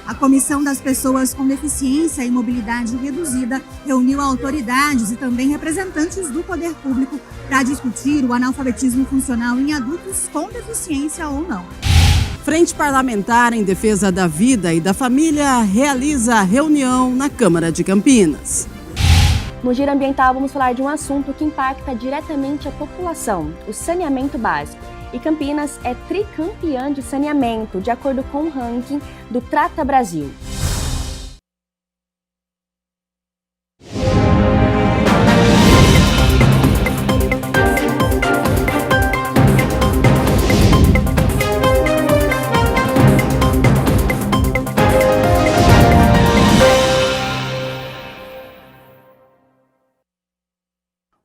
A Comissão das Pessoas com Deficiência e Mobilidade Reduzida reuniu autoridades e também representantes do poder público para discutir o analfabetismo funcional em adultos com deficiência ou não. Frente Parlamentar em Defesa da Vida e da Família realiza reunião na Câmara de Campinas. No Giro Ambiental, vamos falar de um assunto que impacta diretamente a população, o saneamento básico. E Campinas é tricampeã de saneamento, de acordo com o ranking do Trata Brasil.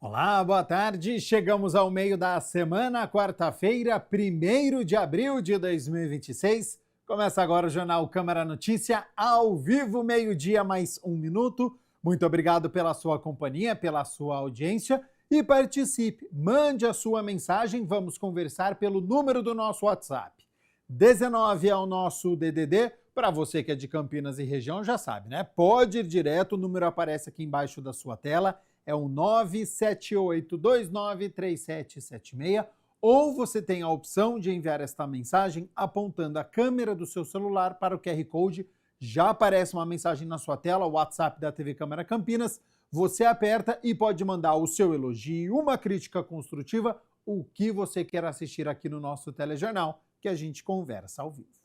Olá, boa tarde. Chegamos ao meio da semana, quarta-feira, 1º de abril de 2026. Começa agora o Jornal Câmara Notícia, ao vivo, meio-dia, mais 1 minuto. Muito obrigado pela sua companhia, pela sua audiência e participe. Mande a sua mensagem, vamos conversar pelo número do nosso WhatsApp. 19 é o nosso DDD. Para você que é de Campinas e região, já sabe, né? Pode ir direto, o número aparece aqui embaixo da sua tela. É o 978293776, ou você tem a opção de enviar esta mensagem apontando a câmera do seu celular para o QR Code. Já aparece uma mensagem na sua tela, o WhatsApp da TV Câmara Campinas. Você aperta e pode mandar o seu elogio, uma crítica construtiva, o que você quer assistir aqui no nosso telejornal, que a gente conversa ao vivo.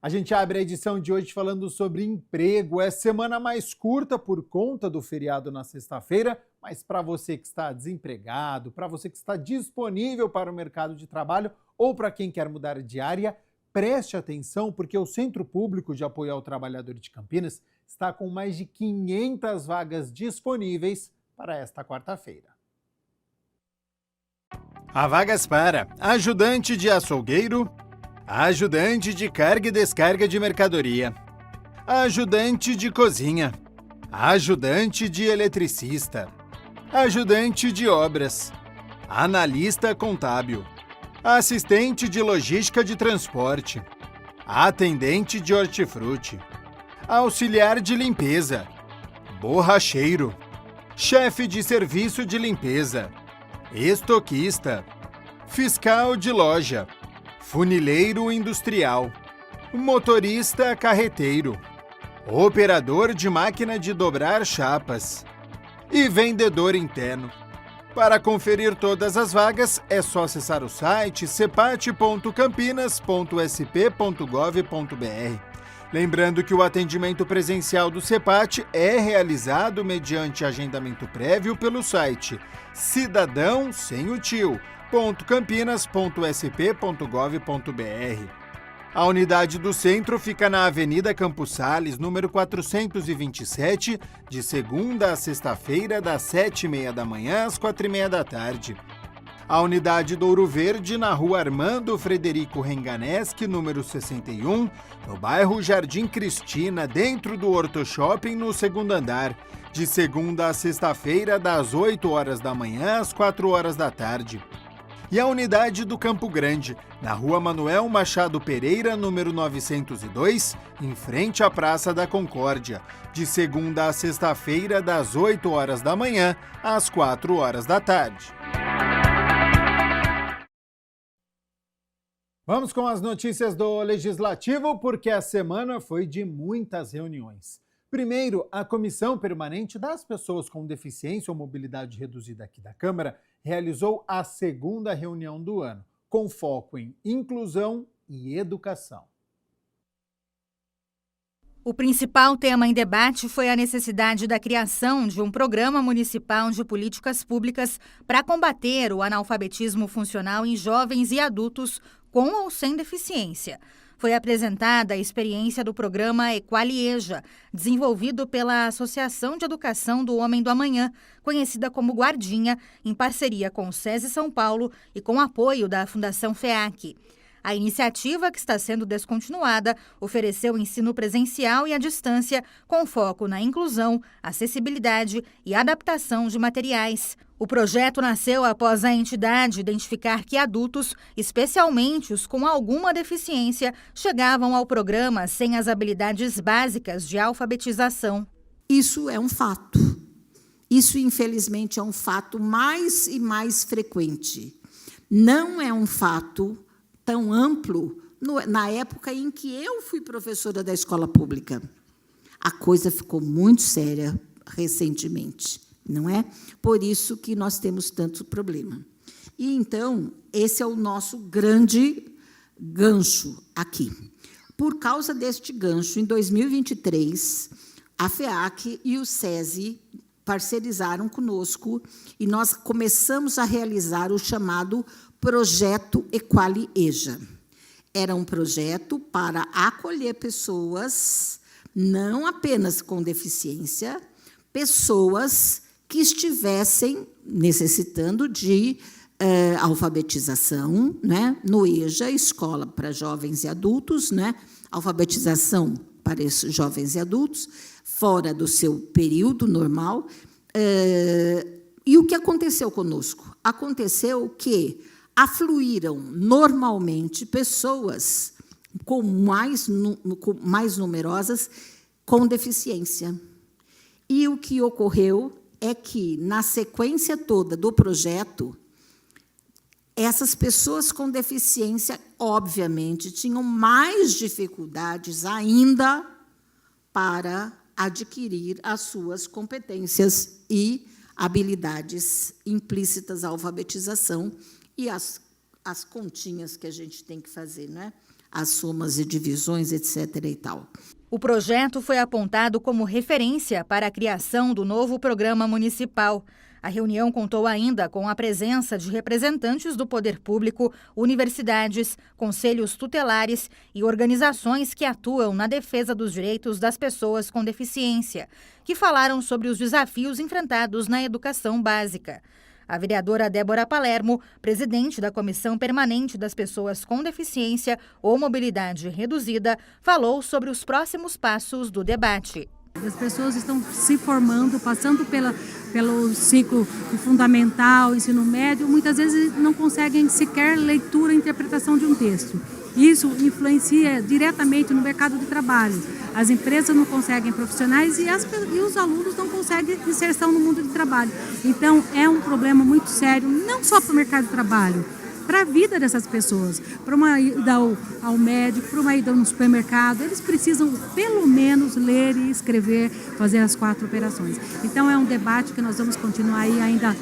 A gente abre a edição de hoje falando sobre emprego. É semana mais curta por conta do feriado na sexta-feira, mas para você que está desempregado, para você que está disponível para o mercado de trabalho ou para quem quer mudar de área, preste atenção porque o Centro Público de Apoio ao Trabalhador de Campinas está com mais de 500 vagas disponíveis para esta quarta-feira. Há vagas para ajudante de açougueiro, ajudante de carga e descarga de mercadoria, ajudante de cozinha, ajudante de eletricista, ajudante de obras, analista contábil, assistente de logística de transporte, atendente de hortifruti, auxiliar de limpeza, borracheiro, chefe de serviço de limpeza, estoquista, fiscal de loja, funileiro industrial, motorista carreteiro, operador de máquina de dobrar chapas e vendedor interno. Para conferir todas as vagas, é só acessar o site cepat.campinas.sp.gov.br. Lembrando que o atendimento presencial do CEPAT é realizado mediante agendamento prévio pelo site cidadão sem o tio, .campinas.sp.gov.br. A unidade do centro fica na Avenida Campos Sales, número 427, de segunda a sexta-feira, das 7h30 da manhã às 4h30 da tarde. A unidade do Ouro Verde, na Rua Armando Frederico Renganeschi, número 61, no bairro Jardim Cristina, dentro do Horto Shopping, no segundo andar, de segunda a sexta-feira, das 8h da manhã às 4h da tarde. E a unidade do Campo Grande, na Rua Manuel Machado Pereira, número 902, em frente à Praça da Concórdia, de segunda a sexta-feira, das 8h da manhã às 4h da tarde. Vamos com as notícias do Legislativo, porque a semana foi de muitas reuniões. Primeiro, a Comissão Permanente das Pessoas com Deficiência ou Mobilidade Reduzida aqui da Câmara realizou a segunda reunião do ano, com foco em inclusão e educação. O principal tema em debate foi a necessidade da criação de um programa municipal de políticas públicas para combater o analfabetismo funcional em jovens e adultos com ou sem deficiência. Foi apresentada a experiência do programa Equalieja, desenvolvido pela Associação de Educação do Homem do Amanhã, conhecida como Guardinha, em parceria com o SESI São Paulo e com apoio da Fundação FEAC. A iniciativa, que está sendo descontinuada, ofereceu ensino presencial e à distância, com foco na inclusão, acessibilidade e adaptação de materiais. O projeto nasceu após a entidade identificar que adultos, especialmente os com alguma deficiência, chegavam ao programa sem as habilidades básicas de alfabetização. Isso é um fato. Isso, infelizmente, é um fato mais e mais frequente. Não é um fato tão amplo na época em que eu fui professora da escola pública. A coisa ficou muito séria recentemente, não é? Por isso que nós temos tanto problema. E, então, esse é o nosso grande gancho aqui. Por causa deste gancho, em 2023, a FEAC e o SESI parcerizaram conosco e nós começamos a realizar o chamado Projeto Equali-EJA. Era um projeto para acolher pessoas, não apenas com deficiência, pessoas que estivessem necessitando de alfabetização, né, no EJA, Escola para Jovens e Adultos, né, alfabetização para esses jovens e adultos, fora do seu período normal. E o que aconteceu conosco? Aconteceu que afluíram normalmente pessoas mais numerosas com deficiência. E o que ocorreu é que, na sequência toda do projeto, essas pessoas com deficiência, obviamente, tinham mais dificuldades ainda para adquirir as suas competências e habilidades implícitas à alfabetização e as continhas que a gente tem que fazer, né? As somas e divisões, etc. e tal. O projeto foi apontado como referência para a criação do novo programa municipal. A reunião contou ainda com a presença de representantes do poder público, universidades, conselhos tutelares e organizações que atuam na defesa dos direitos das pessoas com deficiência, que falaram sobre os desafios enfrentados na educação básica. A vereadora Débora Palermo, presidente da Comissão Permanente das Pessoas com Deficiência ou Mobilidade Reduzida, falou sobre os próximos passos do debate. As pessoas estão se formando, passando pelo ciclo fundamental, ensino médio, muitas vezes não conseguem sequer leitura e interpretação de um texto. Isso influencia diretamente no mercado de trabalho. As empresas não conseguem profissionais e os alunos não conseguem inserção no mundo de trabalho. Então, é um problema muito sério, não só para o mercado de trabalho, para a vida dessas pessoas, para uma ida ao médico, para uma ida no supermercado. Eles precisam, pelo menos, ler e escrever, fazer as 4 operações. Então, é um debate que nós vamos continuar aí ainda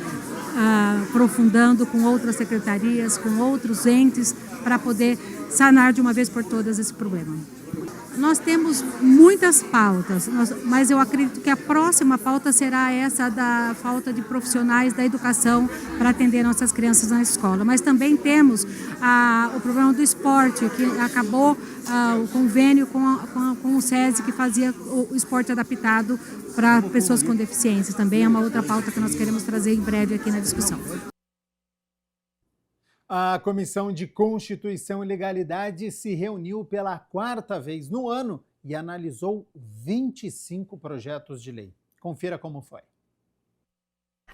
aprofundando com outras secretarias, com outros entes, para poder sanar de uma vez por todas esse problema. Nós temos muitas pautas, mas eu acredito que a próxima pauta será essa da falta de profissionais da educação para atender nossas crianças na escola. Mas também temos o problema do esporte, que acabou o convênio com o SESI, que fazia o esporte adaptado para pessoas com deficiências. Também é uma outra pauta que nós queremos trazer em breve aqui na discussão. A Comissão de Constituição e Legalidade se reuniu pela 4ª vez no ano e analisou 25 projetos de lei. Confira como foi.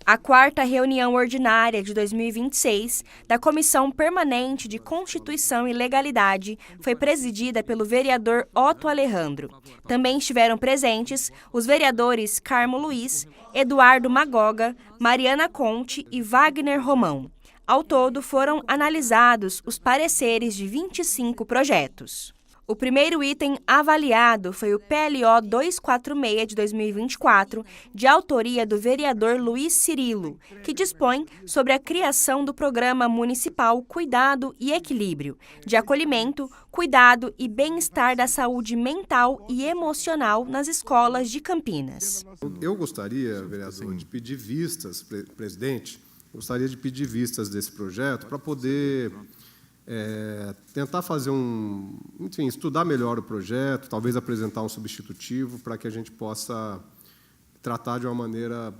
A 4ª reunião ordinária de 2026 da Comissão Permanente de Constituição e Legalidade foi presidida pelo vereador Otto Alejandro. Também estiveram presentes os vereadores Carmo Luiz, Eduardo Magoga, Mariana Conte e Wagner Romão. Ao todo, foram analisados os pareceres de 25 projetos. O primeiro item avaliado foi o PLO 246 de 2024, de autoria do vereador Luiz Cirilo, que dispõe sobre a criação do Programa Municipal Cuidado e Equilíbrio, de acolhimento, cuidado e bem-estar da saúde mental e emocional nas escolas de Campinas. Eu gostaria, vereador, de pedir vistas, presidente, gostaria de pedir vistas desse projeto para poder tentar fazer enfim, estudar melhor o projeto, talvez apresentar um substitutivo para que a gente possa tratar de uma maneira,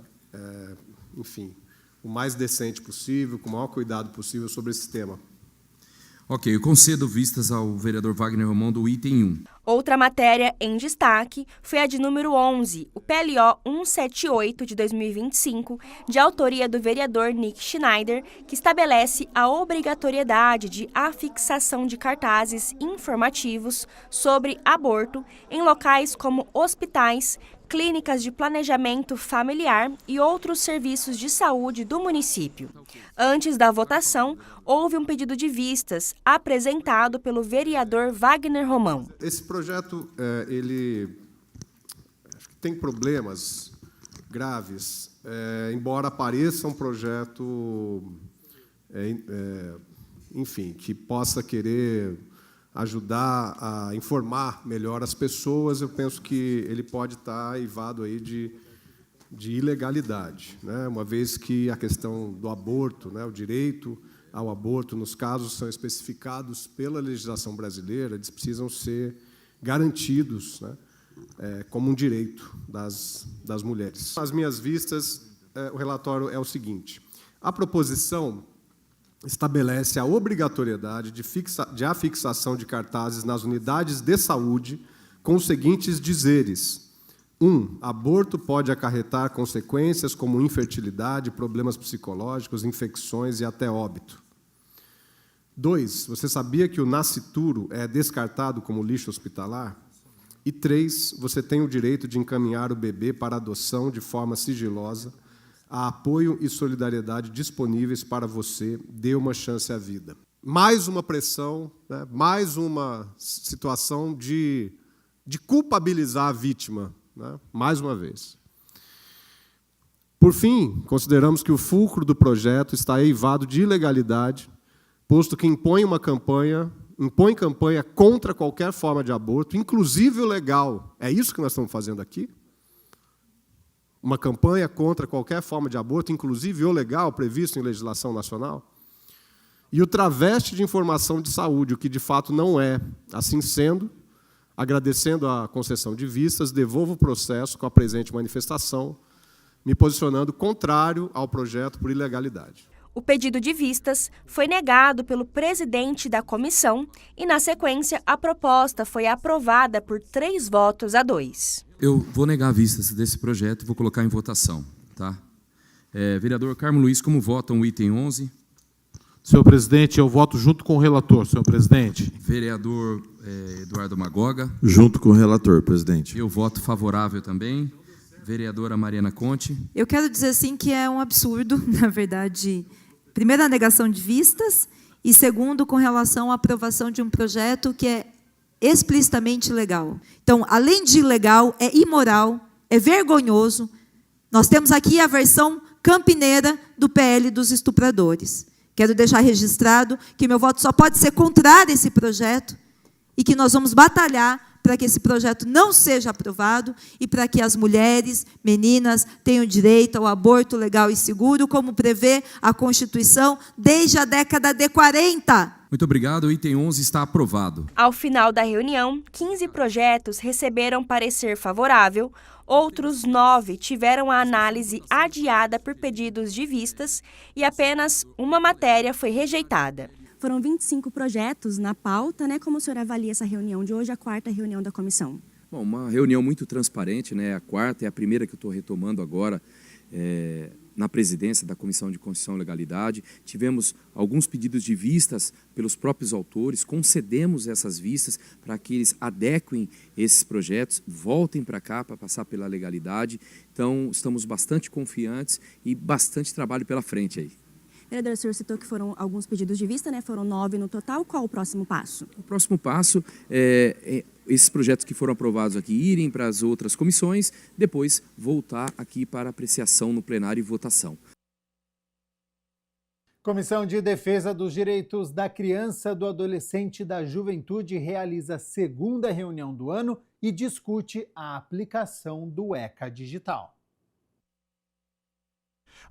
enfim, o mais decente possível, com o maior cuidado possível sobre esse tema. Ok, eu concedo vistas ao vereador Wagner Romão do item 1. Outra matéria em destaque foi a de número 11, o PLO 178 de 2025, de autoria do vereador Nick Schneider, que estabelece a obrigatoriedade de afixação de cartazes informativos sobre aborto em locais como hospitais, clínicas de planejamento familiar e outros serviços de saúde do município. Antes da votação, houve um pedido de vistas apresentado pelo vereador Wagner Romão. Esse projeto, ele acho que tem problemas graves, embora pareça um projeto, enfim, que possa querer ajudar a informar melhor as pessoas, eu penso que ele pode estar aivado aí de ilegalidade, né? Uma vez que a questão do aborto, né, o direito ao aborto, nos casos são especificados pela legislação brasileira, eles precisam ser garantidos, né, como um direito das mulheres. Às minhas vistas, o relatório é o seguinte: a proposição estabelece a obrigatoriedade de afixação de cartazes nas unidades de saúde com os seguintes dizeres: 1. Aborto pode acarretar consequências como infertilidade, problemas psicológicos, infecções e até óbito. 2. Você sabia que o nascituro é descartado como lixo hospitalar? E 3. Você tem o direito de encaminhar o bebê para adoção de forma sigilosa. Há apoio e solidariedade disponíveis para você. Dê uma chance à vida. Mais uma pressão, né? Mais uma situação de culpabilizar a vítima, né? Mais uma vez. Por fim, consideramos que o fulcro do projeto está eivado de ilegalidade, posto que impõe campanha contra qualquer forma de aborto, inclusive o legal. É isso que nós estamos fazendo aqui? Uma campanha contra qualquer forma de aborto, inclusive o legal, previsto em legislação nacional? E o traveste de informação de saúde, o que de fato não é. Assim sendo, agradecendo a concessão de vistas, devolvo o processo com a presente manifestação, me posicionando contrário ao projeto por ilegalidade. O pedido de vistas foi negado pelo presidente da comissão e, na sequência, a proposta foi aprovada por 3-2. Eu vou negar vistas desse projeto e vou colocar em votação. Tá? Vereador Carmo Luiz, como votam o item 11? Senhor presidente, eu voto junto com o relator, senhor presidente. Vereador Eduardo Magoga? Junto com o relator, presidente. Eu voto favorável também. Vereadora Mariana Conte? Eu quero dizer assim que é um absurdo, na verdade, primeiro a negação de vistas e segundo com relação à aprovação de um projeto que é explicitamente ilegal. Então, além de ilegal, é imoral, é vergonhoso. Nós temos aqui a versão campineira do PL dos estupradores. Quero deixar registrado que meu voto só pode ser contrário a esse projeto e que nós vamos batalhar para que esse projeto não seja aprovado e para que as mulheres, meninas, tenham direito ao aborto legal e seguro, como prevê a Constituição desde a década de 40. Muito obrigado. O item 11 está aprovado. Ao final da reunião, 15 projetos receberam parecer favorável, outros 9 tiveram a análise adiada por pedidos de vistas e apenas uma matéria foi rejeitada. Foram 25 projetos na pauta, né? Como o senhor avalia essa reunião de hoje, a 4ª reunião da comissão? Bom, uma reunião muito transparente, né? A 4ª é a primeira que eu estou retomando agora na presidência da Comissão de Constituição e Legalidade. Tivemos alguns pedidos de vistas pelos próprios autores, concedemos essas vistas para que eles adequem esses projetos, voltem para cá para passar pela legalidade. Então, estamos bastante confiantes e bastante trabalho pela frente aí. Vereador, o senhor citou que foram alguns pedidos de vista, né? Foram 9 no total. Qual o próximo passo? O próximo passo é esses projetos que foram aprovados aqui irem para as outras comissões, depois voltar aqui para apreciação no plenário e votação. Comissão de Defesa dos Direitos da Criança, do Adolescente e da Juventude realiza a 2ª reunião do ano e discute a aplicação do ECA Digital.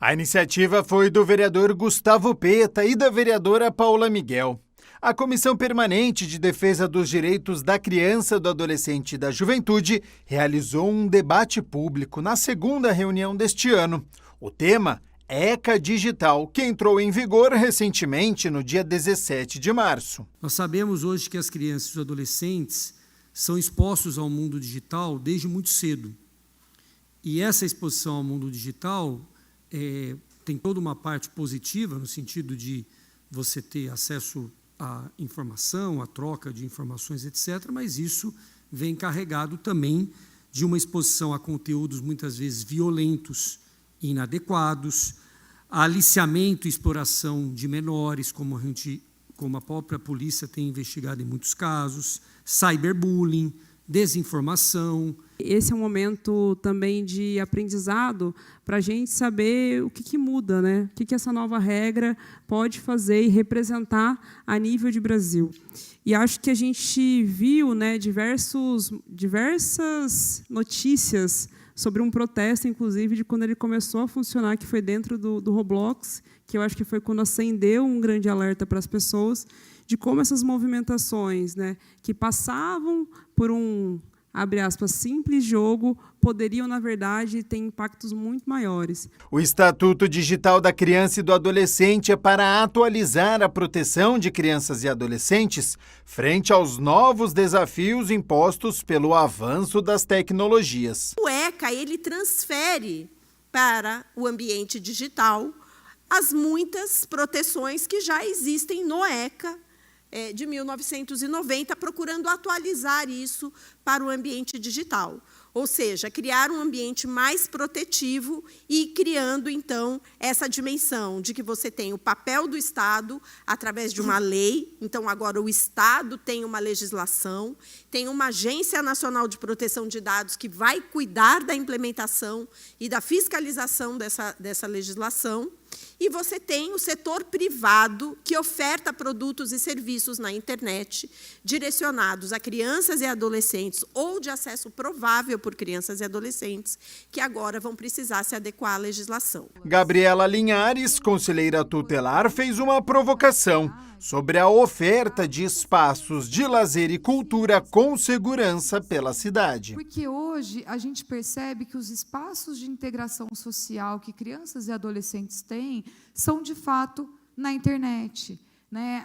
A iniciativa foi do vereador Gustavo Peta e da vereadora Paula Miguel. A Comissão Permanente de Defesa dos Direitos da Criança, do Adolescente e da Juventude realizou um debate público na 2ª reunião deste ano. O tema é ECA Digital, que entrou em vigor recentemente no dia 17 de março. Nós sabemos hoje que as crianças e os adolescentes são expostos ao mundo digital desde muito cedo. E essa exposição ao mundo digital tem toda uma parte positiva, no sentido de você ter acesso à informação, à troca de informações, etc., mas isso vem carregado também de uma exposição a conteúdos muitas vezes violentos e inadequados, a aliciamento e exploração de menores, como a própria polícia tem investigado em muitos casos, cyberbullying, desinformação. Esse é um momento também de aprendizado para a gente saber o que muda, né? O que essa nova regra pode fazer e representar a nível de Brasil. E acho que a gente viu, né, diversas notícias sobre um protesto, inclusive, de quando ele começou a funcionar, que foi dentro do Roblox, que eu acho que foi quando acendeu um grande alerta para as pessoas, de como essas movimentações, né, que passavam por um, abre aspas, simples jogo, poderiam, na verdade, ter impactos muito maiores. O Estatuto Digital da Criança e do Adolescente é para atualizar a proteção de crianças e adolescentes frente aos novos desafios impostos pelo avanço das tecnologias. O ECA, ele transfere para o ambiente digital as muitas proteções que já existem no ECA, de 1990, procurando atualizar isso para o ambiente digital. Ou seja, criar um ambiente mais protetivo e criando, então, essa dimensão de que você tem o papel do Estado através de uma lei. Então, agora, o Estado tem uma legislação, tem uma Agência Nacional de Proteção de Dados que vai cuidar da implementação e da fiscalização dessa legislação. E você tem o setor privado que oferta produtos e serviços na internet direcionados a crianças e adolescentes ou de acesso provável por crianças e adolescentes que agora vão precisar se adequar à legislação. Gabriela Linhares, conselheira tutelar, fez uma provocação sobre a oferta de espaços de lazer e cultura com segurança pela cidade. Porque hoje a gente percebe que os espaços de integração social que crianças e adolescentes têm são, de fato, na internet. Né,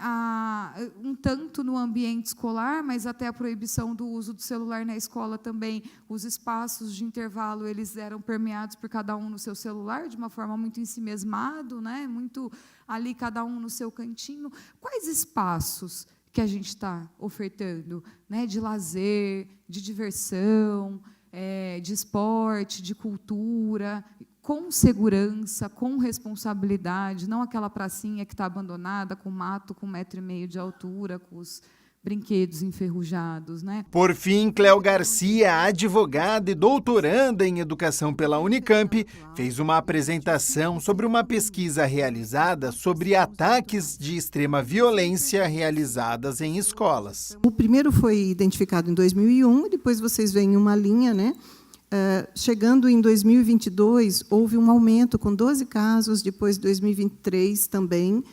um tanto no ambiente escolar, mas até a proibição do uso do celular na escola também, os espaços de intervalo eles eram permeados por cada um no seu celular, de uma forma muito ensimesmado, né, muito ali cada um no seu cantinho. Quais espaços que a gente está ofertando, né, de lazer, de diversão, de esporte, de cultura, com segurança, com responsabilidade, não aquela pracinha que está abandonada, com mato, com 1,5 metro de altura, com os brinquedos enferrujados, né? Por fim, Cléo Garcia, advogada e doutoranda em educação pela Unicamp, fez uma apresentação sobre uma pesquisa realizada sobre ataques de extrema violência realizadas em escolas. O primeiro foi identificado em 2001, e depois vocês veem uma linha, né? Chegando em 2022, houve um aumento com 12 casos, depois 2023 também,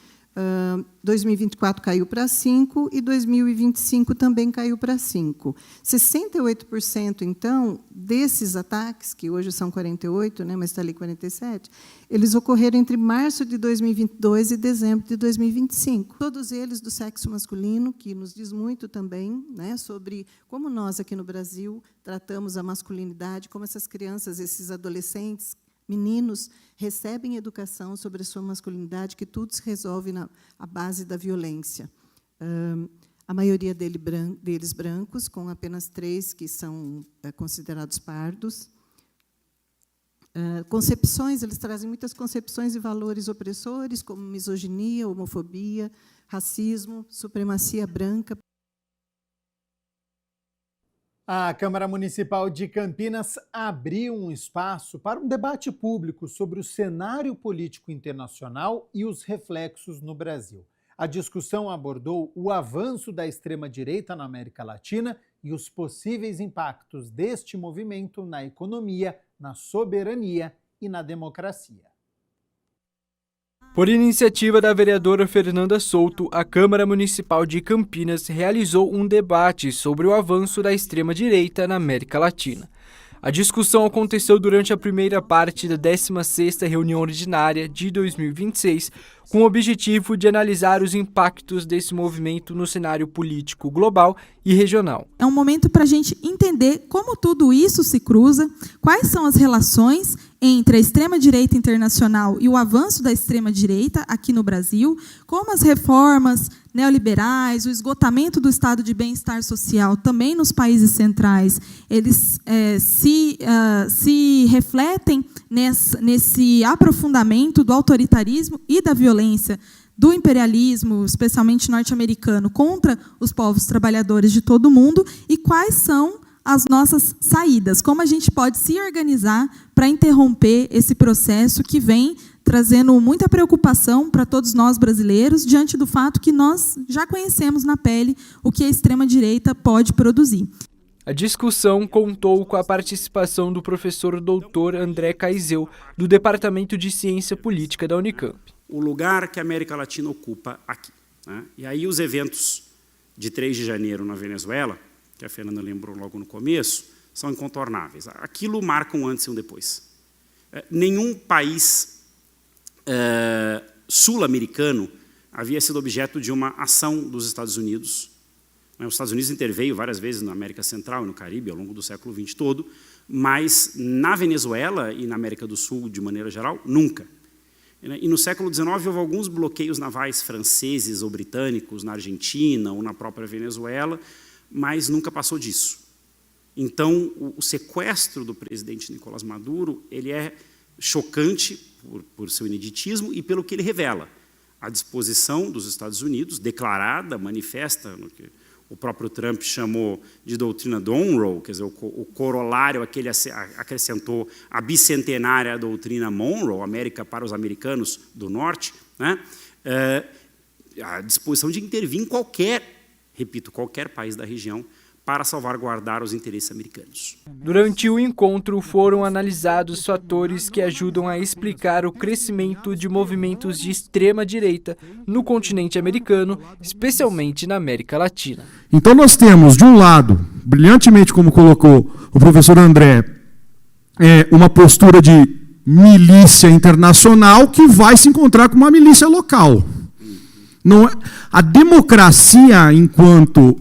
2024 caiu para 5 e 2025 também caiu para 5. 68%, então, desses ataques, que hoje são 48, né, mas está ali 47, eles ocorreram entre março de 2022 e dezembro de 2025. Todos eles do sexo masculino, que nos diz muito também, né, sobre como nós aqui no Brasil tratamos a masculinidade, como essas crianças, esses adolescentes, meninos recebem educação sobre a sua masculinidade, que tudo se resolve na base da violência. A maioria deles brancos, com apenas 3 que são considerados pardos. Concepções, eles trazem muitas concepções e valores opressores, como misoginia, homofobia, racismo, supremacia branca. A Câmara Municipal de Campinas abriu um espaço para um debate público sobre o cenário político internacional e os reflexos no Brasil. A discussão abordou o avanço da extrema-direita na América Latina e os possíveis impactos deste movimento na economia, na soberania e na democracia. Por iniciativa da vereadora Fernanda Souto, a Câmara Municipal de Campinas realizou um debate sobre o avanço da extrema-direita na América Latina. A discussão aconteceu durante a primeira parte da 16ª reunião ordinária de 2026, com o objetivo de analisar os impactos desse movimento no cenário político global e regional. É um momento para a gente entender como tudo isso se cruza, quais são as relações entre a extrema-direita internacional e o avanço da extrema-direita aqui no Brasil, como as reformas neoliberais, o esgotamento do estado de bem-estar social também nos países centrais, eles se refletem nesse aprofundamento do autoritarismo e da violência do imperialismo, especialmente norte-americano, contra os povos trabalhadores de todo o mundo, e quais são as nossas saídas, como a gente pode se organizar para interromper esse processo que vem trazendo muita preocupação para todos nós brasileiros, diante do fato que nós já conhecemos na pele o que a extrema-direita pode produzir. A discussão contou com a participação do professor doutor André Caizeu, do Departamento de Ciência Política da Unicamp. O lugar que a América Latina ocupa aqui, né? E aí os eventos de 3 de janeiro na Venezuela, que a Fernanda lembrou logo no começo, são incontornáveis. Aquilo marca um antes e um depois. Nenhum país sul-americano havia sido objeto de uma ação dos Estados Unidos. Os Estados Unidos interveio várias vezes na América Central e no Caribe ao longo do século XX todo, mas na Venezuela e na América do Sul, de maneira geral, nunca. E no século XIX houve alguns bloqueios navais franceses ou britânicos na Argentina ou na própria Venezuela, mas nunca passou disso. Então, o sequestro do presidente Nicolás Maduro, ele é chocante por seu ineditismo e pelo que ele revela. A disposição dos Estados Unidos, declarada, manifesta, no que o próprio Trump chamou de doutrina Monroe, quer dizer, o corolário a que ele acrescentou a bicentenária doutrina Monroe, América para os americanos do Norte, né? A disposição de intervir em qualquer país da região para salvaguardar os interesses americanos. Durante o encontro foram analisados fatores que ajudam a explicar o crescimento de movimentos de extrema-direita no continente americano, especialmente na América Latina. Então nós temos, de um lado, brilhantemente como colocou o professor André, uma postura de milícia internacional que vai se encontrar com uma milícia local. Não, a democracia, enquanto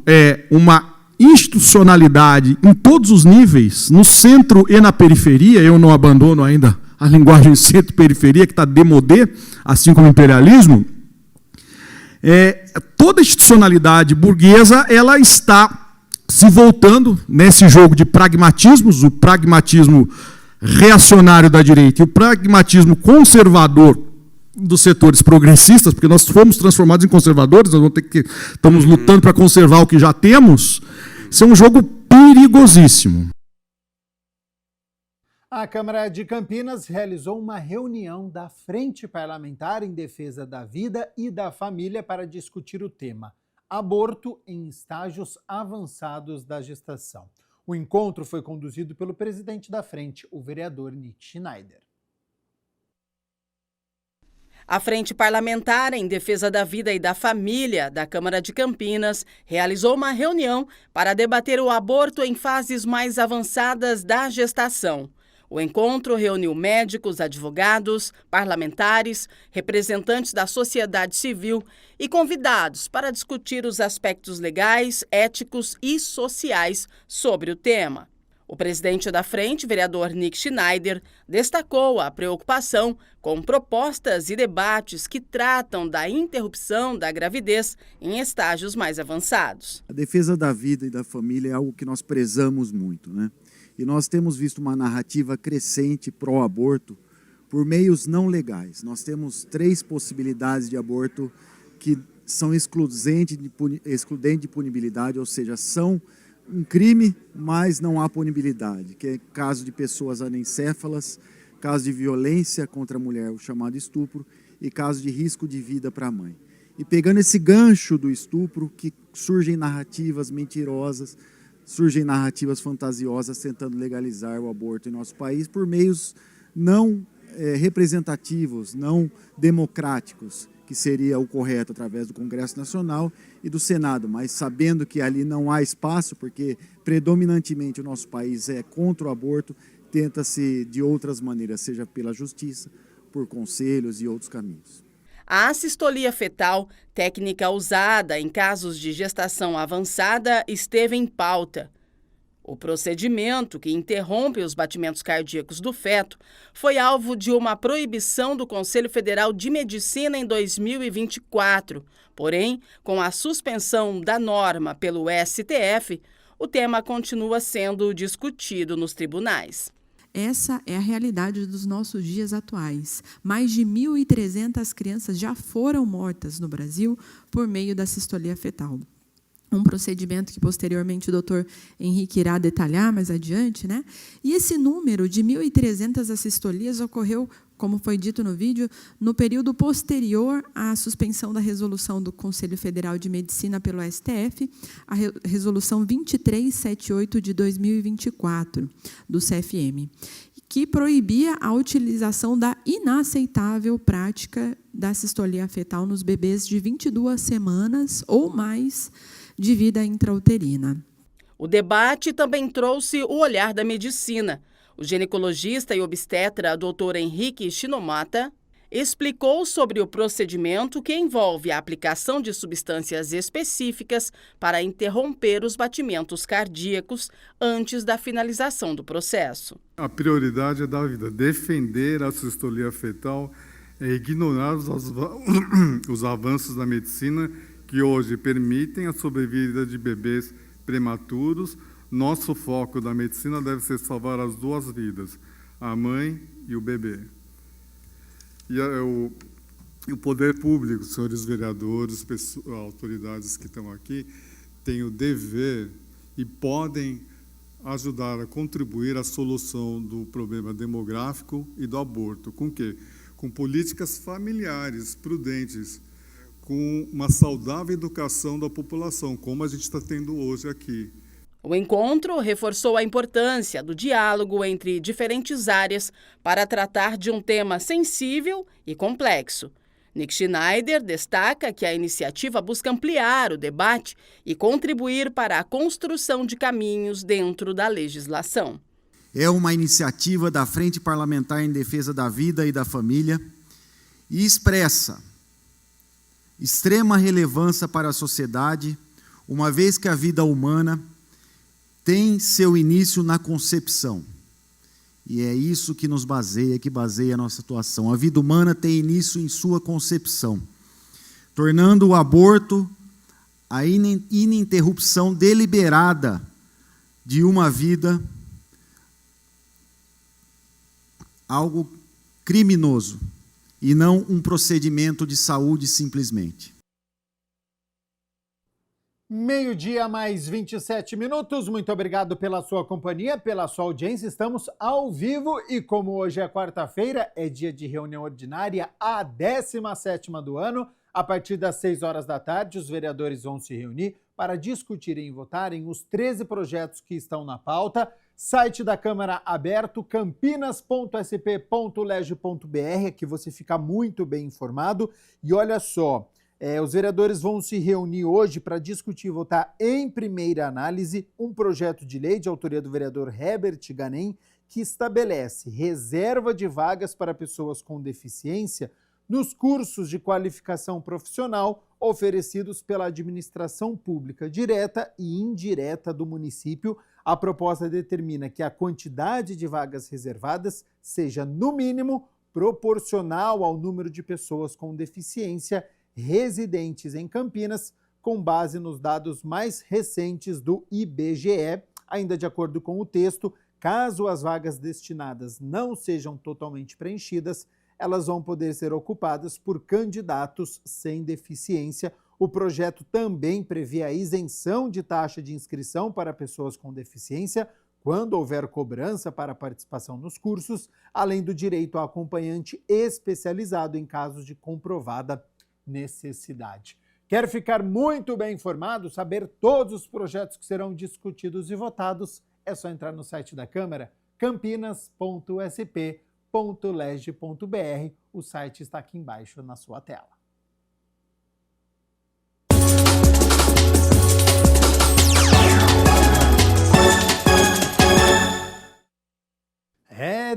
uma institucionalidade em todos os níveis, no centro e na periferia, eu não abandono ainda a linguagem centro-periferia, que está demodé, assim como o imperialismo, toda a institucionalidade burguesa ela está se voltando nesse jogo de pragmatismos, o pragmatismo reacionário da direita e o pragmatismo conservador dos setores progressistas, porque nós fomos transformados em conservadores, nós vamos ter que estamos lutando para conservar o que já temos. Isso é um jogo perigosíssimo. A Câmara de Campinas realizou uma reunião da Frente Parlamentar em Defesa da Vida e da Família para discutir o tema aborto em estágios avançados da gestação. O encontro foi conduzido pelo presidente da frente, o vereador Nick Schneider. A Frente Parlamentar em Defesa da Vida e da Família da Câmara de Campinas realizou uma reunião para debater o aborto em fases mais avançadas da gestação. O encontro reuniu médicos, advogados, parlamentares, representantes da sociedade civil e convidados para discutir os aspectos legais, éticos e sociais sobre o tema. O presidente da frente, vereador Nick Schneider, destacou a preocupação com propostas e debates que tratam da interrupção da gravidez em estágios mais avançados. A defesa da vida e da família é algo que nós prezamos muito, né? E nós temos visto uma narrativa crescente pró-aborto por meios não legais. Nós temos 3 possibilidades de aborto que são excludentes de punibilidade, ou seja, são um crime, mas não há punibilidade, que é caso de pessoas anencéfalas, caso de violência contra a mulher, o chamado estupro, e caso de risco de vida para a mãe. E pegando esse gancho do estupro, que surgem narrativas mentirosas, surgem narrativas fantasiosas tentando legalizar o aborto em nosso país por meios não representativos, não democráticos. que seria o correto através do Congresso Nacional e do Senado, mas sabendo que ali não há espaço, porque predominantemente o nosso país é contra o aborto, tenta-se de outras maneiras, seja pela justiça, por conselhos e outros caminhos. A assistolia fetal, técnica usada em casos de gestação avançada, esteve em pauta. O procedimento, que interrompe os batimentos cardíacos do feto, foi alvo de uma proibição do Conselho Federal de Medicina em 2024. Porém, com a suspensão da norma pelo STF, o tema continua sendo discutido nos tribunais. Essa é a realidade dos nossos dias atuais. Mais de 1.300 crianças já foram mortas no Brasil por meio da sistolia fetal. Um procedimento que posteriormente o doutor Henrique irá detalhar mais adiante, né? E esse número de 1.300 assistolias ocorreu, como foi dito no vídeo, no período posterior à suspensão da resolução do Conselho Federal de Medicina pelo STF, a resolução 2378 de 2024 do CFM, que proibia a utilização da inaceitável prática da sistolia fetal nos bebês de 22 semanas ou mais de vida intrauterina. O debate também trouxe o olhar da medicina. O ginecologista e obstetra Dr. Henrique Shinomata explicou sobre o procedimento que envolve a aplicação de substâncias específicas para interromper os batimentos cardíacos antes da finalização do processo. A prioridade é da vida. Defender a sistolia fetal é ignorar os avanços da medicina que hoje permitem a sobrevida de bebês prematuros. Nosso foco da medicina deve ser salvar as duas vidas, a mãe e o bebê. E o poder público, senhores vereadores, autoridades que estão aqui, têm o dever e podem ajudar a contribuir à solução do problema demográfico e do aborto. Com quê? Com políticas familiares prudentes, com uma saudável educação da população, como a gente está tendo hoje aqui. O encontro reforçou a importância do diálogo entre diferentes áreas para tratar de um tema sensível e complexo. Nick Schneider destaca que a iniciativa busca ampliar o debate e contribuir para a construção de caminhos dentro da legislação. É uma iniciativa da Frente Parlamentar em Defesa da Vida e da Família e expressa extrema relevância para a sociedade, uma vez que a vida humana tem seu início na concepção. E é isso que nos baseia, que baseia a nossa atuação. A vida humana tem início em sua concepção, tornando o aborto a ininterrupção deliberada de uma vida algo criminoso, e não um procedimento de saúde simplesmente. 12:00 mais 27 minutos. Muito obrigado pela sua companhia, pela sua audiência. Estamos ao vivo e como hoje é quarta-feira, é dia de reunião ordinária, a 17ª do ano. A partir das 6 horas da tarde, os vereadores vão se reunir para discutirem e votarem os 13 projetos que estão na pauta. Site da Câmara aberto, campinas.sp.leg.br, aqui você fica muito bem informado. E olha só, os vereadores vão se reunir hoje para discutir e votar em primeira análise um projeto de lei de autoria do vereador Herbert Ganem, que estabelece reserva de vagas para pessoas com deficiência nos cursos de qualificação profissional oferecidos pela administração pública direta e indireta do município. A proposta determina que a quantidade de vagas reservadas seja, no mínimo, proporcional ao número de pessoas com deficiência residentes em Campinas, com base nos dados mais recentes do IBGE. Ainda de acordo com o texto, caso as vagas destinadas não sejam totalmente preenchidas, elas vão poder ser ocupadas por candidatos sem deficiência. O projeto também prevê a isenção de taxa de inscrição para pessoas com deficiência, quando houver cobrança para a participação nos cursos, além do direito a acompanhante especializado em casos de comprovada necessidade. Quer ficar muito bem informado, saber todos os projetos que serão discutidos e votados? É só entrar no site da Câmara, campinas.sp.leg.br. O site está aqui embaixo na sua tela.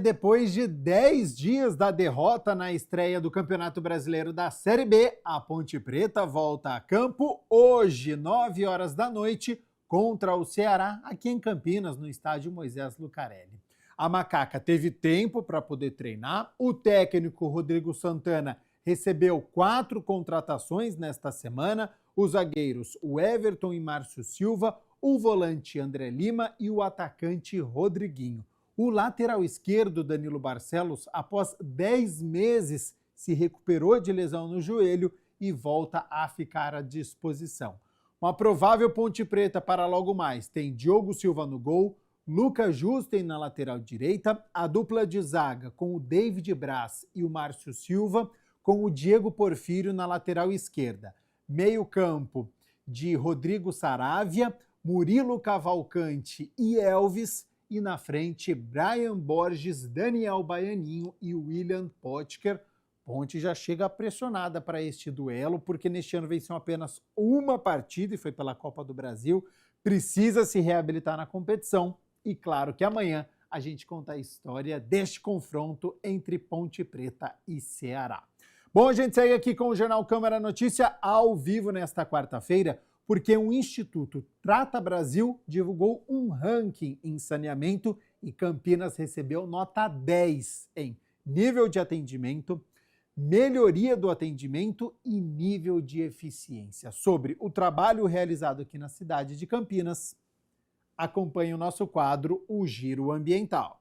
Depois de 10 dias da derrota na estreia do Campeonato Brasileiro da Série B, a Ponte Preta volta a campo hoje, 9 horas da noite, contra o Ceará, aqui em Campinas, no estádio Moisés Lucarelli. A Macaca teve tempo para poder treinar, o técnico Rodrigo Santana recebeu 4 contratações nesta semana, os zagueiros o Everton e Márcio Silva, o volante André Lima e o atacante Rodriguinho. O lateral esquerdo, Danilo Barcelos, após 10 meses, se recuperou de lesão no joelho e volta a ficar à disposição. Uma provável Ponte Preta para logo mais tem Diogo Silva no gol, Lucas Justen na lateral direita, a dupla de zaga com o David Braz e o Márcio Silva, com o Diego Porfírio na lateral esquerda. Meio campo de Rodrigo Saravia, Murilo Cavalcante e Elvis, e na frente, Brian Borges, Daniel Baianinho e William Potker. Ponte já chega pressionada para este duelo, porque neste ano venceu apenas uma partida e foi pela Copa do Brasil. Precisa se reabilitar na competição. E claro que amanhã a gente conta a história deste confronto entre Ponte Preta e Ceará. Bom, a gente segue aqui com o Jornal Câmara Notícia ao vivo nesta quarta-feira, porque um instituto Trata Brasil divulgou um ranking em saneamento e Campinas recebeu nota 10 em nível de atendimento, melhoria do atendimento e nível de eficiência. Sobre o trabalho realizado aqui na cidade de Campinas, acompanhe o nosso quadro, o Giro Ambiental.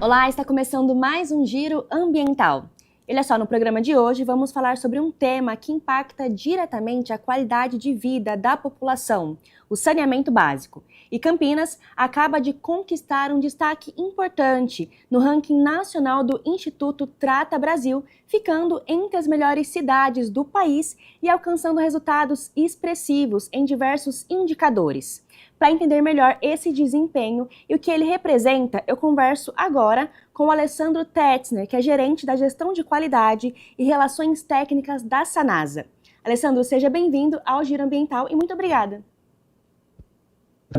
Olá, está começando mais um Giro Ambiental. Olha só, no programa de hoje vamos falar sobre um tema que impacta diretamente a qualidade de vida da população, o saneamento básico. E Campinas acaba de conquistar um destaque importante no ranking nacional do Instituto Trata Brasil, ficando entre as melhores cidades do país e alcançando resultados expressivos em diversos indicadores. Para entender melhor esse desempenho e o que ele representa, eu converso agora com o Alessandro Tetzner, que é gerente da Gestão de Qualidade e Relações Técnicas da Sanasa. Alessandro, seja bem-vindo ao Giro Ambiental e muito obrigada.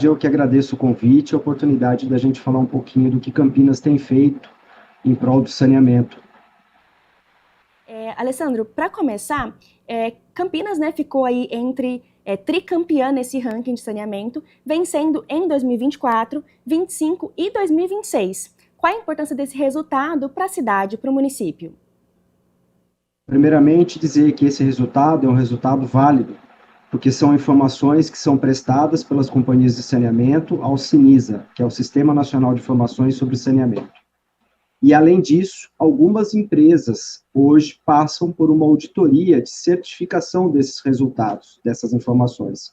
Eu que agradeço o convite e a oportunidade da gente falar um pouquinho do que Campinas tem feito em prol do saneamento. Alessandro, para começar, Campinas ficou aí entre tricampeã nesse ranking de saneamento, vencendo em 2024, 2025 e 2026. Qual a importância desse resultado para a cidade, para o município? Primeiramente, dizer que esse resultado é um resultado válido, porque são informações que são prestadas pelas companhias de saneamento ao Cinisa, que é o Sistema Nacional de Informações sobre Saneamento. E, além disso, algumas empresas hoje passam por uma auditoria de certificação desses resultados, dessas informações.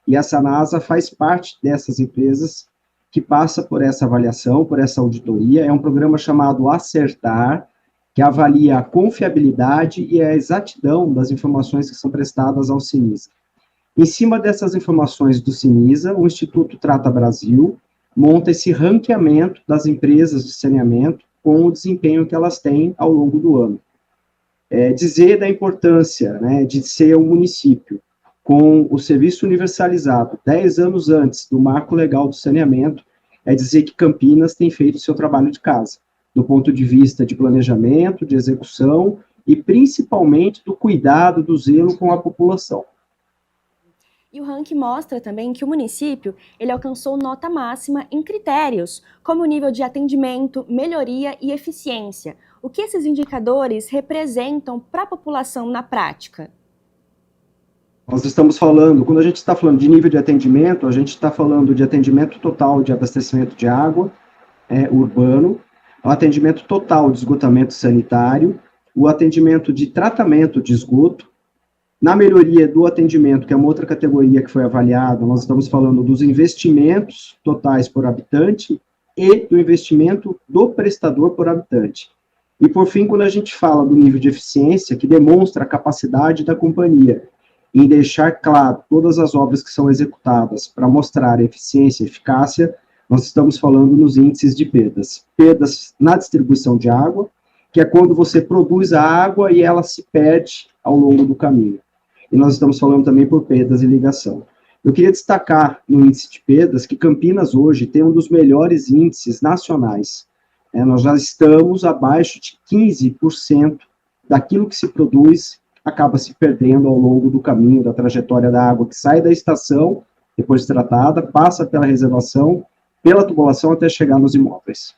E a Sanasa faz parte dessas empresas que passa por essa avaliação, por essa auditoria. É um programa chamado Acertar, que avalia a confiabilidade e a exatidão das informações que são prestadas ao Cinisa. Em cima dessas informações do Cinisa, o Instituto Trata Brasil monta esse ranqueamento das empresas de saneamento com o desempenho que elas têm ao longo do ano. Dizer da importância de ser um município com o serviço universalizado 10 anos antes do marco legal do saneamento, é dizer que Campinas tem feito o seu trabalho de casa, do ponto de vista de planejamento, de execução e principalmente do cuidado, do zelo com a população. E o ranking mostra também que o município ele alcançou nota máxima em critérios, como o nível de atendimento, melhoria e eficiência. O que esses indicadores representam para a população na prática? Nós estamos falando, quando a gente está falando de nível de atendimento, a gente está falando de atendimento total de abastecimento de água urbano, o atendimento total de esgotamento sanitário, o atendimento de tratamento de esgoto. Na melhoria do atendimento, que é uma outra categoria que foi avaliada, nós estamos falando dos investimentos totais por habitante e do investimento do prestador por habitante. E, por fim, quando a gente fala do nível de eficiência, que demonstra a capacidade da companhia em deixar claro todas as obras que são executadas para mostrar eficiência e eficácia, nós estamos falando nos índices de perdas. Perdas na distribuição de água, que é quando você produz a água e ela se perde ao longo do caminho. E nós estamos falando também por perdas em ligação. Eu queria destacar no índice de perdas que Campinas hoje tem um dos melhores índices nacionais. Nós já estamos abaixo de 15% daquilo que se produz acaba se perdendo ao longo do caminho, da trajetória da água que sai da estação, depois de tratada, passa pela reservação, pela tubulação até chegar nos imóveis.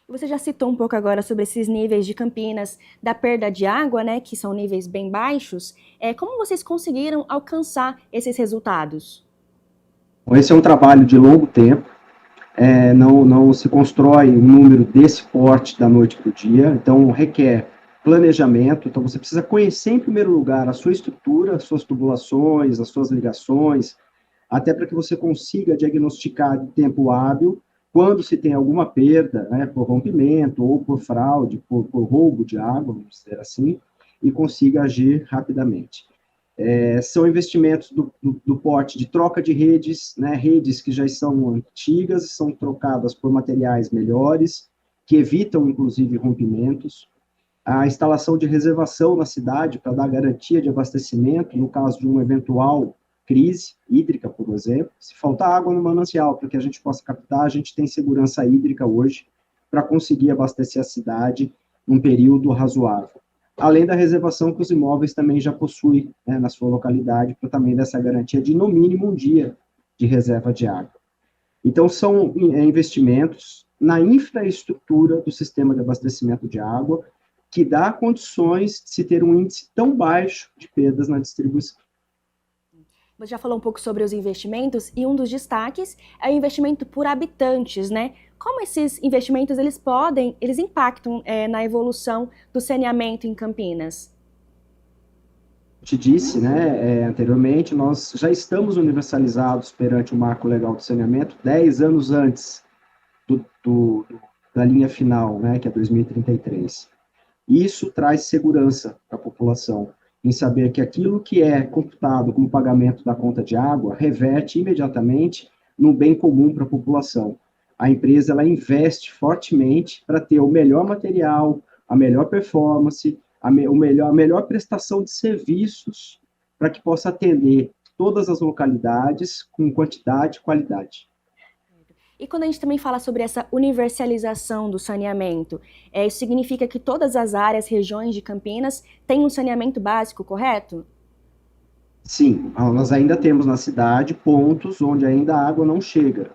Você já citou um pouco agora sobre esses níveis de Campinas da perda de água, né, que são níveis bem baixos. Como vocês conseguiram alcançar esses resultados? Esse é um trabalho de longo tempo. Não se constrói um número desse porte da noite para o dia, então requer planejamento. Então você precisa conhecer em primeiro lugar a sua estrutura, as suas tubulações, as suas ligações, até para que você consiga diagnosticar de tempo hábil quando se tem alguma perda, né, por rompimento ou por fraude, por roubo de água, vamos dizer assim, e consiga agir rapidamente. São investimentos do porte de troca de redes, né, redes que já são antigas, são trocadas por materiais melhores, que evitam, inclusive, rompimentos. A instalação de reservação na cidade para dar garantia de abastecimento, no caso de uma eventual crise hídrica, por exemplo. Se faltar água no manancial para que a gente possa captar, a gente tem segurança hídrica hoje para conseguir abastecer a cidade num período razoável. Além da reservação que os imóveis também já possuem, né, na sua localidade, para também dessa garantia de, no mínimo, um dia de reserva de água. Então, são investimentos na infraestrutura do sistema de abastecimento de água que dá condições de se ter um índice tão baixo de perdas na distribuição. Você já falou um pouco sobre os investimentos e um dos destaques é o investimento por habitantes, né? Como esses investimentos eles impactam na evolução do saneamento em Campinas? Eu te disse, né, anteriormente, nós já estamos universalizados perante o marco legal do saneamento 10 anos antes da linha final, né, que é 2033. Isso traz segurança para a população, em saber que aquilo que é computado como pagamento da conta de água reverte imediatamente no bem comum para a população. A empresa ela investe fortemente para ter o melhor material, a melhor performance, a melhor prestação de serviços para que possa atender todas as localidades com quantidade e qualidade. E quando a gente também fala sobre essa universalização do saneamento, isso significa que todas as áreas, regiões de Campinas têm um saneamento básico, correto? Sim, nós ainda temos na cidade pontos onde ainda a água não chega.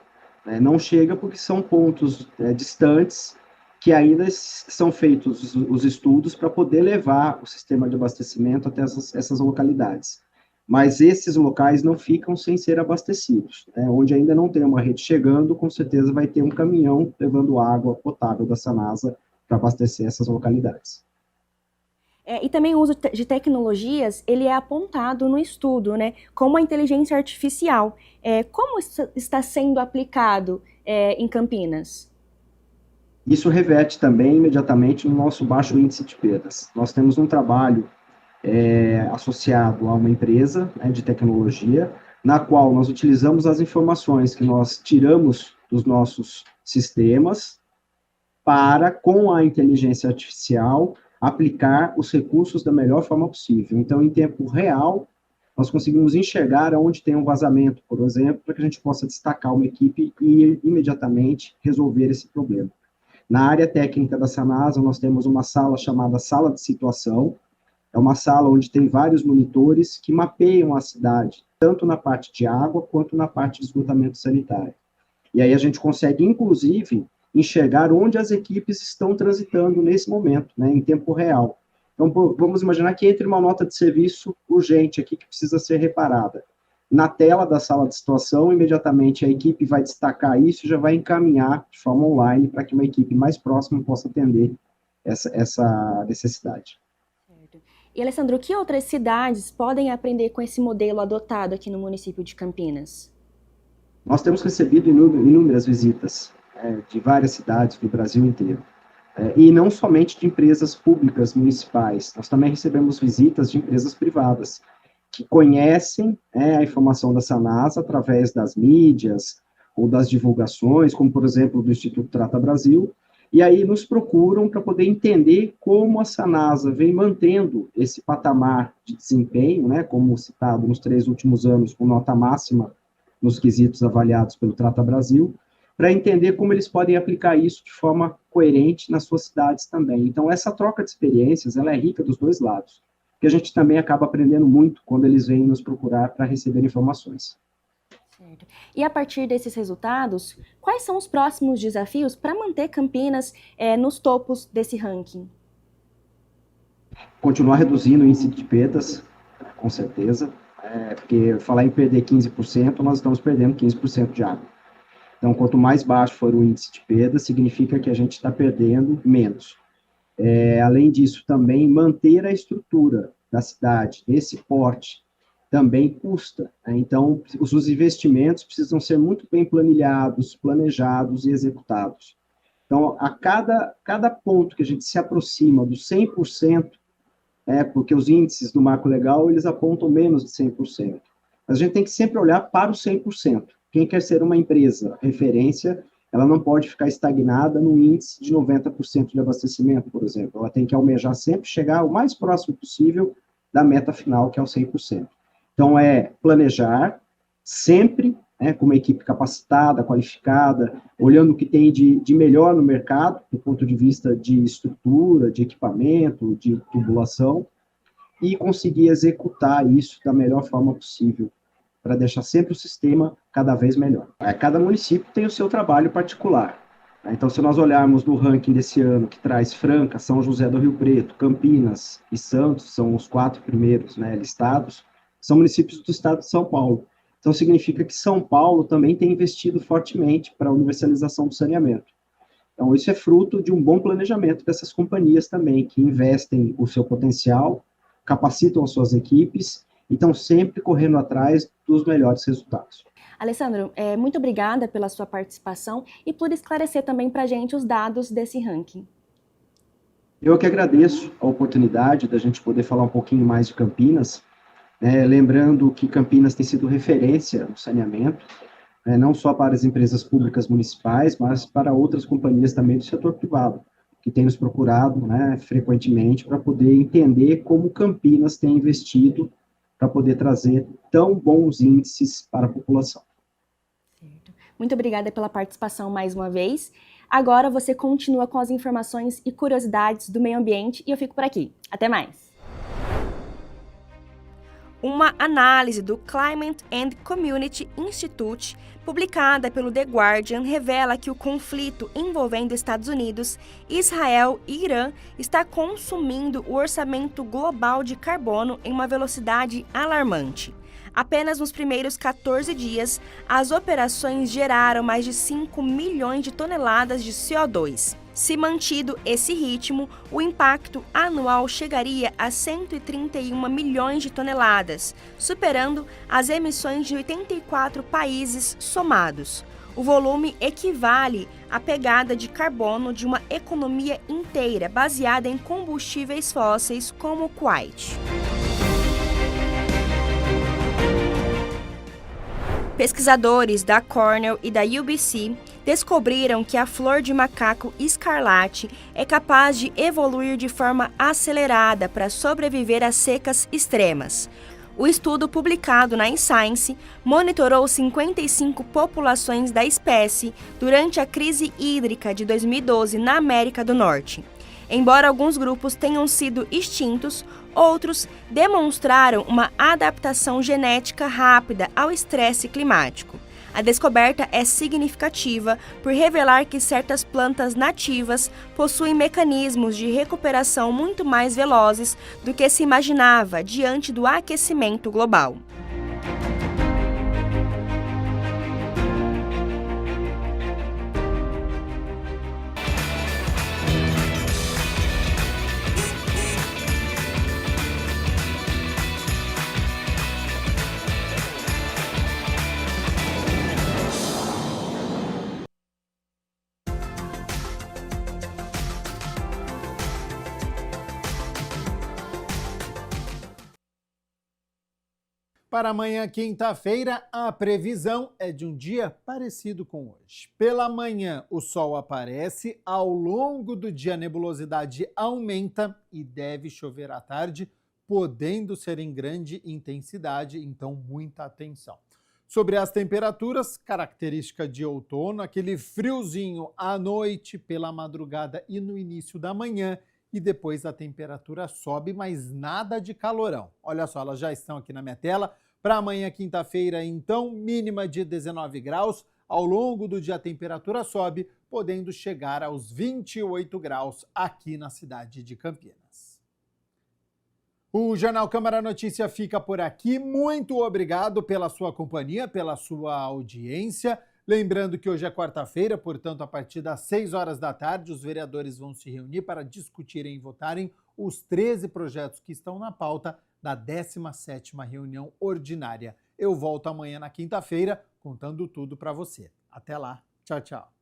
Não chega porque são pontos distantes que ainda são feitos os estudos para poder levar o sistema de abastecimento até essas localidades. Mas esses locais não ficam sem ser abastecidos. Onde ainda não tem uma rede chegando, com certeza vai ter um caminhão levando água potável da Sanasa para abastecer essas localidades. E também o uso de tecnologias, ele é apontado no estudo, né, como a inteligência artificial. Como está sendo aplicado em Campinas? Isso reverte também imediatamente no nosso baixo índice de perdas. Nós temos um trabalho associado a uma empresa, né, de tecnologia, na qual nós utilizamos as informações que nós tiramos dos nossos sistemas para, com a inteligência artificial, aplicar os recursos da melhor forma possível. Então, em tempo real, nós conseguimos enxergar onde tem um vazamento, por exemplo, para que a gente possa destacar uma equipe e imediatamente resolver esse problema. Na área técnica da Sanasa, nós temos uma sala chamada Sala de Situação. É uma sala onde tem vários monitores que mapeiam a cidade, tanto na parte de água quanto na parte de esgotamento sanitário. E aí a gente consegue, inclusive, enxergar onde as equipes estão transitando nesse momento, né, em tempo real. Então, vamos imaginar que entre uma nota de serviço urgente aqui que precisa ser reparada. Na tela da sala de situação, imediatamente a equipe vai destacar isso e já vai encaminhar de forma online para que uma equipe mais próxima possa atender essa necessidade. E, Alessandro, que outras cidades podem aprender com esse modelo adotado aqui no município de Campinas? Nós temos recebido inúmeras visitas de várias cidades do Brasil inteiro. E não somente de empresas públicas municipais, nós também recebemos visitas de empresas privadas, que conhecem a informação da Sanasa através das mídias, ou das divulgações, como, por exemplo, do Instituto Trata Brasil, e aí nos procuram para poder entender como a Sanasa vem mantendo esse patamar de desempenho, né, como citado nos 3 últimos anos, com nota máxima nos quesitos avaliados pelo Trata Brasil, para entender como eles podem aplicar isso de forma coerente nas suas cidades também. Então, essa troca de experiências, ela é rica dos dois lados, que a gente também acaba aprendendo muito quando eles vêm nos procurar para receber informações. Certo. E a partir desses resultados, quais são os próximos desafios para manter Campinas nos topos desse ranking? Continuar reduzindo o índice de perdas, com certeza, porque falar em perder 15%, nós estamos perdendo 15% de água. Então, quanto mais baixo for o índice de perda, significa que a gente está perdendo menos. Além disso, também manter a estrutura da cidade, desse porte, também custa. Né? Então, os investimentos precisam ser muito bem planilhados, planejados e executados. Então, a cada ponto que a gente se aproxima do 100%, porque os índices do marco legal, eles apontam menos de 100%. Mas a gente tem que sempre olhar para o 100%. Quem quer ser uma empresa referência, ela não pode ficar estagnada num índice de 90% de abastecimento, por exemplo. Ela tem que almejar sempre chegar o mais próximo possível da meta final, que é o 100%. Então, planejar sempre, com uma equipe capacitada, qualificada, olhando o que tem de melhor no mercado, do ponto de vista de estrutura, de equipamento, de tubulação, e conseguir executar isso da melhor forma possível, para deixar sempre o sistema cada vez melhor. Cada município tem o seu trabalho particular. Então, se nós olharmos no ranking desse ano, que traz Franca, São José do Rio Preto, Campinas e Santos, são os 4 primeiros listados, são municípios do estado de São Paulo. Então, significa que São Paulo também tem investido fortemente para a universalização do saneamento. Então, isso é fruto de um bom planejamento dessas companhias também, que investem o seu potencial, capacitam as suas equipes e estão sempre correndo atrás dos melhores resultados. Alessandro, muito obrigada pela sua participação e por esclarecer também para a gente os dados desse ranking. Eu que agradeço a oportunidade da gente poder falar um pouquinho mais de Campinas, lembrando que Campinas tem sido referência no saneamento, não só para as empresas públicas municipais, mas para outras companhias também do setor privado, que têm nos procurado frequentemente para poder entender como Campinas tem investido para poder trazer tão bons índices para a população. Muito obrigada pela participação mais uma vez. Agora você continua com as informações e curiosidades do meio ambiente e eu fico por aqui. Até mais! Uma análise do Climate and Community Institute, publicada pelo The Guardian, revela que o conflito envolvendo Estados Unidos, Israel e Irã está consumindo o orçamento global de carbono em uma velocidade alarmante. Apenas nos primeiros 14 dias, as operações geraram mais de 5 milhões de toneladas de CO2. Se mantido esse ritmo, o impacto anual chegaria a 131 milhões de toneladas, superando as emissões de 84 países somados. O volume equivale à pegada de carbono de uma economia inteira baseada em combustíveis fósseis como o Kuwait. Pesquisadores da Cornell e da UBC descobriram que a flor de macaco escarlate é capaz de evoluir de forma acelerada para sobreviver a secas extremas. O estudo publicado na Science monitorou 55 populações da espécie durante a crise hídrica de 2012 na América do Norte. Embora alguns grupos tenham sido extintos, outros demonstraram uma adaptação genética rápida ao estresse climático. A descoberta é significativa por revelar que certas plantas nativas possuem mecanismos de recuperação muito mais velozes do que se imaginava diante do aquecimento global. Para amanhã, quinta-feira, a previsão é de um dia parecido com hoje. Pela manhã, o sol aparece, ao longo do dia a nebulosidade aumenta e deve chover à tarde, podendo ser em grande intensidade, então muita atenção. Sobre as temperaturas, característica de outono, aquele friozinho à noite, pela madrugada e no início da manhã, e depois a temperatura sobe, mas nada de calorão. Olha só, elas já estão aqui na minha tela. Para amanhã, quinta-feira, então, mínima de 19 graus. Ao longo do dia a temperatura sobe, podendo chegar aos 28 graus aqui na cidade de Campinas. O Jornal Câmara Notícia fica por aqui. Muito obrigado pela sua companhia, pela sua audiência. Lembrando que hoje é quarta-feira, portanto, a partir das 6 horas da tarde, os vereadores vão se reunir para discutirem e votarem os 13 projetos que estão na pauta da 17ª reunião ordinária. Eu volto amanhã na quinta-feira, contando tudo para você. Até lá. Tchau, tchau.